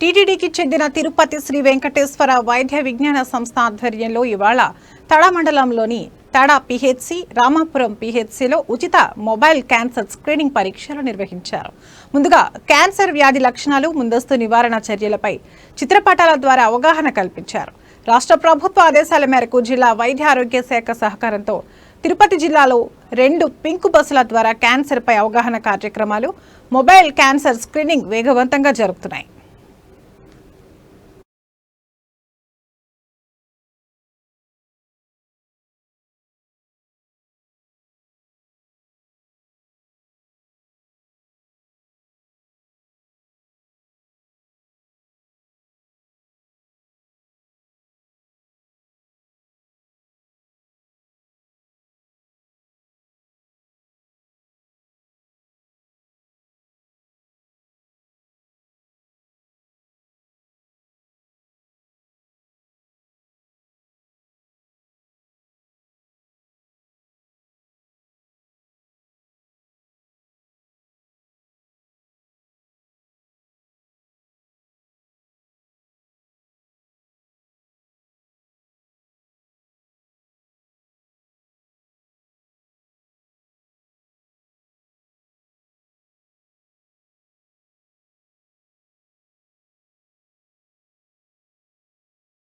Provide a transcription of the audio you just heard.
టీటీడీకి చెందిన తిరుపతి శ్రీ వెంకటేశ్వర వైద్య విజ్ఞాన సంస్థ ఆధ్వర్యంలో ఇవాళ తడ మండలంలోని తడ పిహెచ్సి, రామాపురం పిహెచ్సిలో ఉచిత మొబైల్ క్యాన్సర్ స్క్రీనింగ్ పరీక్షలు నిర్వహించారు. ముందుగా క్యాన్సర్ వ్యాధి లక్షణాలు, ముందస్తు నివారణ చర్యలపై చిత్రపటాల ద్వారా అవగాహన కల్పించారు. రాష్ట్ర ప్రభుత్వ ఆదేశాల మేరకు జిల్లా వైద్య ఆరోగ్య శాఖ సహకారంతో తిరుపతి జిల్లాలో 2 పింక్ బస్సుల ద్వారా క్యాన్సర్ పై అవగాహన కార్యక్రమాలు, మొబైల్ క్యాన్సర్ స్క్రీనింగ్ వేగవంతంగా జరుగుతున్నాయి.